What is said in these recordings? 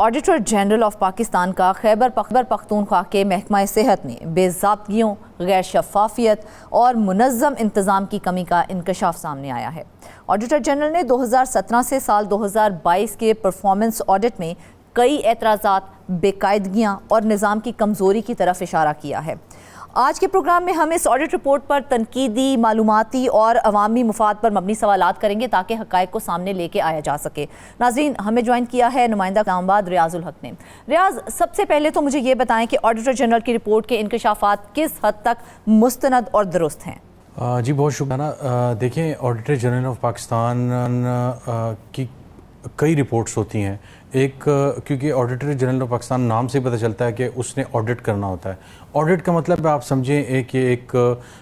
Auditor general of Pakistan का खैबर पख्तूनख्वा के महकमा सेहत में बेज़ाब्तियों, गैर शफाफियत और मुनज़्ज़म इंतज़ाम की कमी का इंकशाफ सामने आया है। ऑडिटर जनरल ने 2017 से साल 2022 के परफॉर्मेंस ऑडिट में कई एतराज़ात, बेकायदगियाँ और निज़ाम की कमज़ोरी की तरफ इशारा किया है। आज के प्रोग्राम में हम इस ऑडिट रिपोर्ट पर तनकीदी, मालूमाती और अवामी मुफाद पर मबनी सवालात करेंगे ताकि हक़ाइक़ को सामने लेके आया जा सके। नाज़रीन, हमें ज्वाइन किया है नुमाइंदा इस्लामाबाद रियाजुल हक ने। रियाज, सबसे पहले तो मुझे ये बताएं कि ऑडिटर जनरल की रिपोर्ट के इंकशाफात किस हद तक मुस्तनद और दुरुस्त हैं? जी बहुत शुक्रिया। देखें, ऑडिटर जनरल ऑफ पाकिस्तान की कई रिपोर्ट्स होती हैं। एक, क्योंकि ऑडिटर जनरल ऑफ पाकिस्तान नाम से पता चलता है कि उसने ऑडिट करना होता है। ऑडिट का मतलब आप समझें एक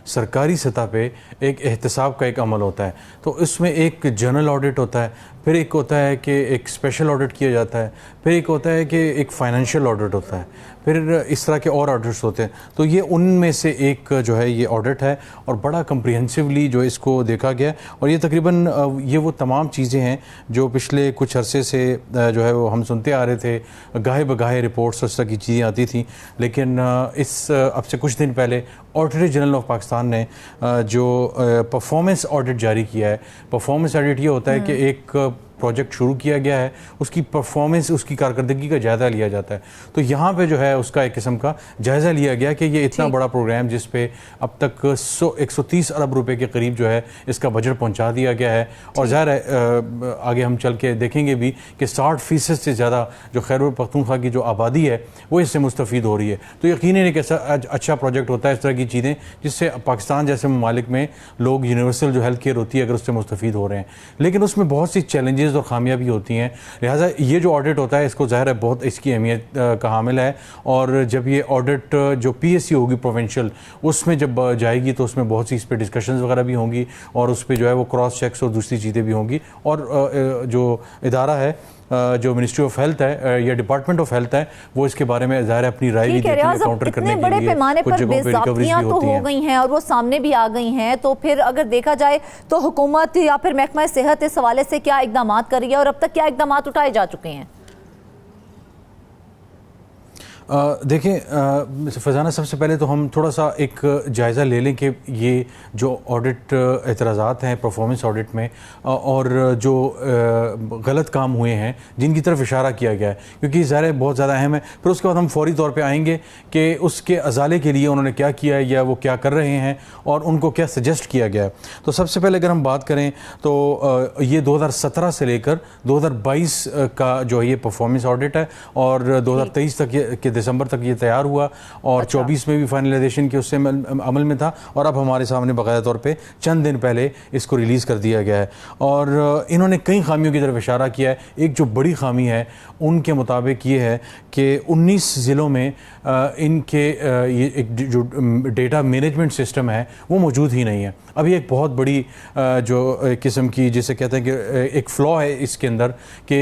सरकारी सतह पे एक एहतसाब का एक अमल होता है। तो इसमें एक जनरल ऑडिट होता है, फिर एक होता है कि एक स्पेशल ऑडिट किया जाता है, फिर एक होता है कि एक फाइनेंशियल ऑडिट होता है, फिर इस तरह के और ऑडिट्स होते हैं। तो ये उनमें से एक जो है ये ऑडिट है और बड़ा कम्प्रिहेंसिवली जो इसको देखा गया। और ये तकरीबन ये वो तमाम चीज़ें हैं जो पिछले कुछ अरसे से जो है वो हम सुनते आ रहे थे। गाहे बगाहे रिपोर्ट्स उस तरह की चीज़ें आती थी, लेकिन अब से कुछ दिन पहले ऑडिटर जनरल ऑफ पाकिस्तान ने जो परफॉर्मेंस ऑडिट जारी किया है। परफॉर्मेंस ऑडिट ये होता है कि एक प्रोजेक्ट शुरू किया गया है, उसकी परफॉर्मेंस, उसकी कारकर्दगी का जायज़ा लिया जाता है। तो यहाँ पे जो है उसका एक किस्म का जायज़ा लिया गया कि ये इतना बड़ा प्रोग्राम जिस पे अब तक 130 अरब रुपए के करीब जो है इसका बजट पहुँचा दिया गया है। और ज़ाहिर है आगे हम चल के देखेंगे भी कि 60% से ज़्यादा जो खैबर पख्तूनख्वा की जो आबादी है वो इससे मुस्तफ़ीद हो रही है। तो यकीनन एक ऐसा अच्छा प्रोजेक्ट होता है इस तरह की चीज़ें जिससे पाकिस्तान जैसे ममालिक में लोग यूनिवर्सल जो हेल्थ केयर होती है अगर उससे मुस्तफ़ीद हो रहे हैं, लेकिन उसमें बहुत सी चैलेंजेस और ख़ामियाँ भी होती हैं। लिहाजा ये जो ऑडिट होता है इसको ज़ाहिर है बहुत इसकी अहमियत का हामिल है। और जब ये ऑडिट जो PSC होगी प्रोविंशियल, उसमें जब जाएगी तो उसमें बहुत सी इस पर डिस्कशंस वगैरह भी होंगी और उस पर जो है वो क्रॉस चेक्स और दूसरी चीज़ें भी होंगी। और जो इदारा है जो मिनिस्ट्री ऑफ हेल्थ है या डिपार्टमेंट ऑफ हेल्थ है वो इसके बारे में ज़ाहिर है अपनी राय भी देती है काउंटर करने के लिए। कुछ जगहों पे रिकवरीज भी होती हैं हो गई हैं और वो सामने भी आ गई हैं। तो फिर अगर देखा जाए तो हुकूमत या फिर महकमा सेहत इस हवाले से क्या इकदाम कर रही है और अब तक क्या इकदाम उठाए जा चुके हैं? देखें फ़ज़ाना, सबसे पहले तो हम थोड़ा सा एक जायज़ा ले लें कि ये जो ऑडिट एतराज़ात हैं परफॉर्मेंस ऑडिट में और जो गलत काम हुए हैं जिनकी तरफ इशारा किया गया है, क्योंकि ज़ाहिर बहुत ज़्यादा अहम है। फिर उसके बाद हम फौरी तौर पे आएंगे कि उसके अजाले के लिए उन्होंने क्या किया है या वो क्या कर रहे हैं और उनको क्या सजेस्ट किया गया है। तो सबसे पहले अगर हम बात करें तो ये 2017 से लेकर 2022 का जो है ये परफॉर्मेंस ऑडिट है और 2023 तक के दिसंबर तक ये तैयार हुआ और 24 में भी फाइनलाइजेशन के उससे अमल में था और अब हमारे सामने बाकायदा तौर पे चंद दिन पहले इसको रिलीज़ कर दिया गया है। और इन्होंने कई खामियों की तरफ इशारा किया है। एक जो बड़ी खामी है उनके मुताबिक ये है कि 19 ज़िलों में इनके ये एक जो डेटा मैनेजमेंट सिस्टम है वो मौजूद ही नहीं है। अभी एक बहुत बड़ी जो किस्म की जिसे कहते हैं कि एक फ्लॉ है इसके अंदर कि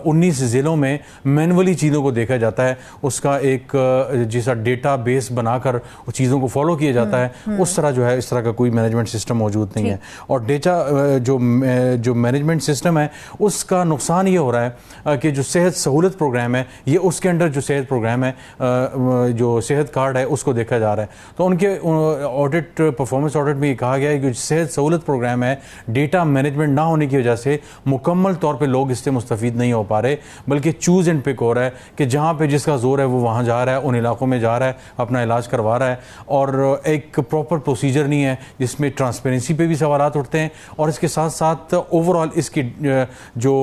19 ज़िलों में मैनुअली चीज़ों को देखा जाता है, उसका एक जैसा डेटा बेस बनाकर चीज़ों को फॉलो किया जाता है, उस तरह जो है इस तरह का कोई मैनेजमेंट सिस्टम मौजूद नहीं है। और डेटा जो मैनेजमेंट सिस्टम है उसका नुकसान ये हो रहा है कि जो सेहत सहूलत प्रोग्राम है ये उसके अंडर जो सेहत प्रोग्राम है जो सेहत कार्ड है उसको देखा जा रहा है। तो उनके ऑडिट परफॉर्मेंस ऑडिट में ये कहा गया है कि सेहत सहूलत प्रोग्राम है डेटा मैनेजमेंट ना होने की वजह से मुकम्मल तौर पे लोग इससे मुस्तफ़ीद नहीं हो पा रहे, बल्कि चूज़ एंड पिक हो रहा है कि जहाँ पे जिसका जोर है वो वहाँ जा रहा है, उन इलाकों में जा रहा है, अपना इलाज करवा रहा है और एक प्रॉपर प्रोसीजर नहीं है जिसमें ट्रांसपेरेंसी पे भी सवालात उठते हैं। और इसके साथ साथ ओवरऑल इसकी जो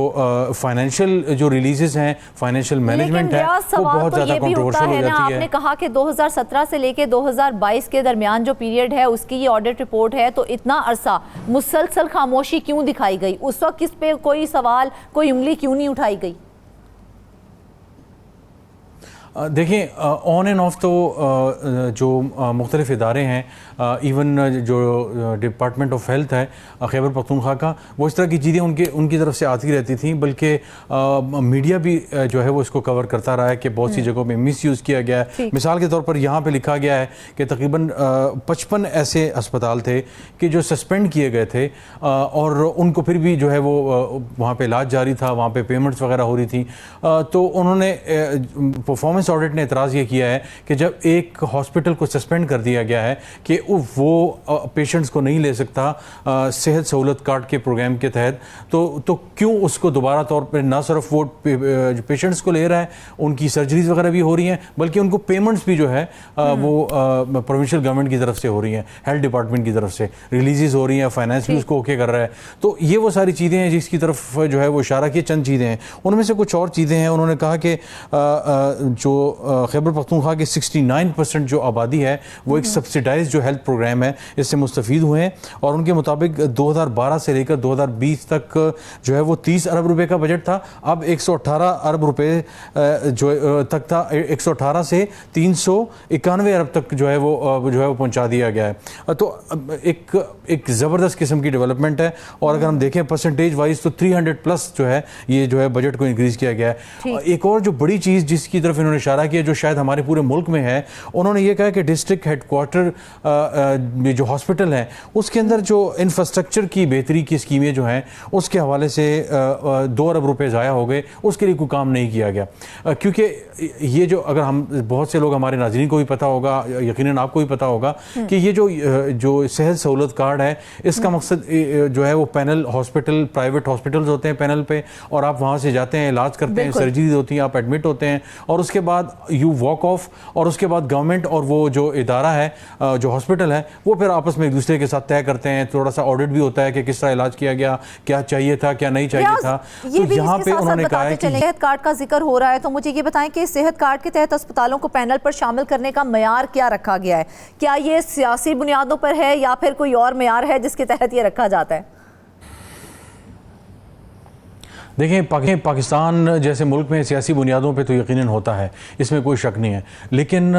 फाइनेंशियल जो रिलीजेस हैं, फाइनेंशियल मैनेजमेंट है वो बहुत ज़्यादा कंट्रोवर्शियल हो जाती है। आपने कहा कि 2017 से लेकर 2022 के दरमियान जो पीरियड है उसकी ये ऑडिट रिपोर्ट है, तो इतना अरसा मुसलसल खामोशी क्यों दिखाई गई? उस वक्त किस पे कोई सवाल, कोई उंगली क्यों नहीं उठाई गई? देखें, ऑन एंड ऑफ तो जो मुख्तलिफ इदारे हैं, इवन जो डिपार्टमेंट ऑफ हेल्थ है खैबर पख्तूनख्वा का, वो इस तरह की चीज़ें उनकी तरफ से आती रहती थी, बल्कि मीडिया भी जो है वो इसको कवर करता रहा है कि बहुत सी जगहों में मिस यूज़ किया गया है। मिसाल के तौर पर यहाँ पे लिखा गया है कि तकरीबन 55 ऐसे अस्पताल थे कि जो सस्पेंड किए गए थे, और उनको फिर भी जो है वो वहाँ पे इलाज जारी था, वहाँ पे पेमेंट्स वगैरह हो रही थी। तो उन्होंने परफॉर्मेंस ऑडिट ने एतराज़ ये किया है कि जब एक हॉस्पिटल को सस्पेंड कर दिया गया है कि वो पेशेंट्स को नहीं ले सकता सेहत सहूलत कार्ड के प्रोग्राम के तहत, तो क्यों उसको दोबारा तौर पर ना सिर्फ वो पेशेंट्स को ले रहा है, उनकी सर्जरीज वगैरह भी हो रही हैं, बल्कि उनको पेमेंट्स भी जो है वो प्रोविंशियल गवर्नमेंट की तरफ से हो रही हैं, हेल्थ डिपार्टमेंट की तरफ से रिलीजेज हो रही हैं, फाइनेंस भी उसको ओके कर रहा है। तो ये वो सारी चीज़ें हैं जिसकी तरफ जो है वो इशारा किया। चंद चीज़ें हैं, उनमें से कुछ और चीज़ें हैं। उन्होंने कहा कि जो खैबर पख्तूनख्वा की 69% जो आबादी है वो एक सब्सिडाइज जो हेल्थ प्रोग्राम है इससे मुस्तफ़ीद हुए हैं, और उनके मुताबिक 2012 से लेकर 2020 तक जो है वो 30 अरब रुपए का बजट था, अब 118 अरब रुपए जो तक था, 118 से 391 अरब तक जो है वो पहुंचा दिया गया है। तो एक ज़बरदस्त किस्म की डेवलपमेंट है, और अगर हम देखें परसेंटेज वाइज तो 300+ जो है ये जो है बजट को इंक्रीज़ किया गया है। एक और जो बड़ी चीज़ जिसकी तरफ इन्होंने इशारा किया, जो शायद हमारे पूरे मुल्क में है, उन्होंने ये कहा कि डिस्ट्रिक्ट हेडक्वार्टर जो हॉस्पिटल है उसके अंदर जो इंफ्रास्ट्रक्चर की बेहतरी की स्कीमें जो हैं उसके हवाले से 2 अरब रुपए ज़ाया हो गए, उसके लिए कोई काम नहीं किया गया। क्योंकि ये जो, अगर हम बहुत से लोग, हमारे नाज़रीन को भी पता होगा, यकीनन आपको भी पता होगा कि ये जो सेहत सहूलत कार्ड है इसका मकसद जो है वो पैनल हॉस्पिटल, प्राइवेट हॉस्पिटल्स होते हैं पैनल पे, और आप वहाँ से जाते हैं, इलाज करते हैं, सर्जरीज होती हैं, आप एडमिट होते हैं, और उसके बाद यू वॉक ऑफ, और उसके बाद गवर्नमेंट और वो जो इदारा है जो हॉस्पिटल है वो फिर आपस में एक दूसरे के साथ तय करते हैं। थोड़ा सा ऑडिट भी होता है कि किस तरह इलाज किया गया, क्या चाहिए था, क्या नहीं चाहिए था। तो यहाँ पे उन्होंने कहा है कि सेहत कार्ड का जिक्र हो रहा है, तो मुझे ये बताएं कि सेहत कार्ड के तहत अस्पतालों को पैनल पर शामिल करने का मयार क्या रखा गया है? क्या ये सियासी बुनियादों पर है या फिर कोई और मयार है जिसके तहत ये रखा जाता है? देखें, पाकिस्तान जैसे मुल्क में सियासी बुनियादों पे तो यकीनन होता है, इसमें कोई शक नहीं है, लेकिन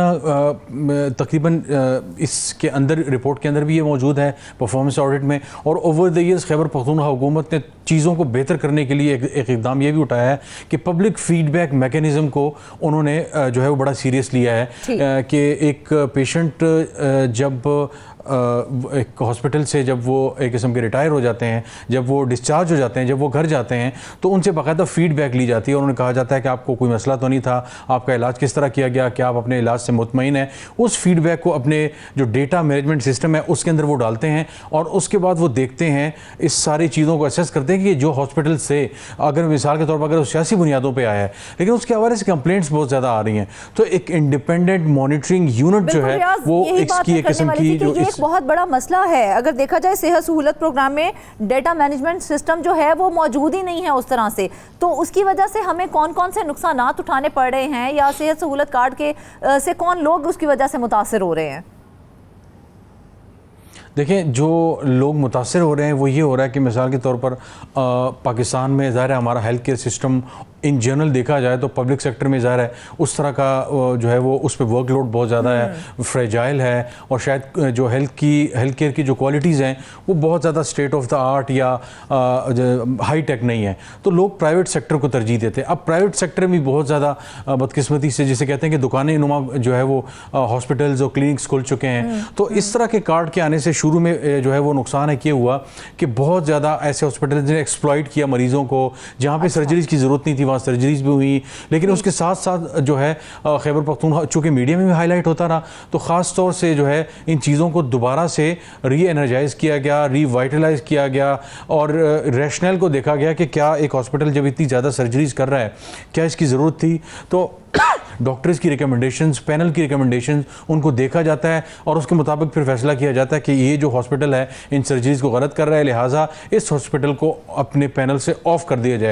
तकरीबन इसके अंदर, रिपोर्ट के अंदर भी ये मौजूद है परफॉर्मेंस ऑडिट में। और over the years Khyber Pakhtunkhwa हुकूमत ने चीज़ों को बेहतर करने के लिए एक इकदाम ये भी उठाया है कि पब्लिक फीडबैक मैकेनिज़्म को उन्होंने जो है वो बड़ा सीरियस लिया है कि एक पेशेंट जब एक हॉस्पिटल से जब वो एक किस्म के रिटायर हो जाते हैं, जब वो डिस्चार्ज हो जाते हैं, जब वो घर जाते हैं, तो उनसे बाकायदा फीडबैक ली जाती है। उन्होंने कहा जाता है कि आपको कोई मसला तो नहीं था, आपका इलाज किस तरह किया गया, क्या आप अपने इलाज से मुतमईन हैं। उस फीडबैक को अपने जो डेटा मैनेजमेंट सिस्टम है उसके अंदर वो डालते हैं, और उसके बाद वो देखते हैं, इस सारी चीज़ों को असेस करते हैं कि जो हॉस्पिटल से, अगर मिसाल के तौर पर अगर सियासी बुनियादों पर आया है लेकिन उसके हवाले से कंप्लेंट्स बहुत ज़्यादा आ रही हैं, तो एक इंडिपेंडेंट मॉनिटरिंग यूनिट जो है वो इसकी एक किस्म की जो एक बहुत बड़ा मसला है। अगर देखा जाए सेहत सहूलत प्रोग्राम में डेटा मैनेजमेंट सिस्टम जो है वो मौजूद ही नहीं है उस तरह से, तो उसकी वजह से हमें कौन कौन से नुकसानात उठाने पड़ रहे हैं, या सेहत सहूलत कार्ड के से कौन लोग उसकी वजह से मुतासर हो रहे हैं? देखें, जो लोग मुतासर हो रहे हैं वो ये हो रहा है कि मिसाल के तौर पर पाकिस्तान में ज़ाहिर है हमारा health care system in general देखा जाए तो पब्लिक सेक्टर में ज़ाहिर है उस तरह का जो है वो उस पर वर्कलोड बहुत ज़्यादा है, फ्रेजाइल है, और शायद जो हेल्थ केयर की जो क्वालिटीज़ हैं वो बहुत ज़्यादा स्टेट ऑफ द आर्ट या हाई टेक नहीं है, तो लोग प्राइवेट सेक्टर को तरजीह देते हैं। अब प्राइवेट सेक्टर में बहुत ज़्यादा बदकिस्मती से, जिसे कहते हैं कि दुकानें नुमा जो है वो हॉस्पिटल्स और क्लिनिक्स खुल चुके हैं। तो इस तरह के कार्ड के आने से शुरू में जो है वो नुकसान है ये हुआ कि बहुत ज़्यादा ऐसे हॉस्पिटल्स ने एक्सप्लॉइट किया मरीज़ों को, जहाँ पे सर्जरीज की ज़रूरत नहीं थी वहाँ सर्जरीज भी हुई, लेकिन उसके साथ साथ जो है खैबर पख्तूनख्वा चूँकि मीडिया में भी हाईलाइट होता रहा, तो ख़ास तौर से जो है इन चीज़ों को दोबारा से री एनर्जाइज किया गया, रिवाइटलाइज किया गया, और रैशनल को देखा गया कि क्या एक हॉस्पिटल जब इतनी ज़्यादा सर्जरीज कर रहा है, क्या इसकी ज़रूरत थी। तो डॉक्टर्स की रिकमेंडेशंस, पैनल की रिकमेंडेशंस, उनको देखा जाता है और उसके मुताबिक फिर फैसला किया जाता है कि ये जो हॉस्पिटल है इन सर्जरीज को गलत कर रहा है, लिहाजा इस हॉस्पिटल को अपने पैनल से ऑफ कर दिया जाए।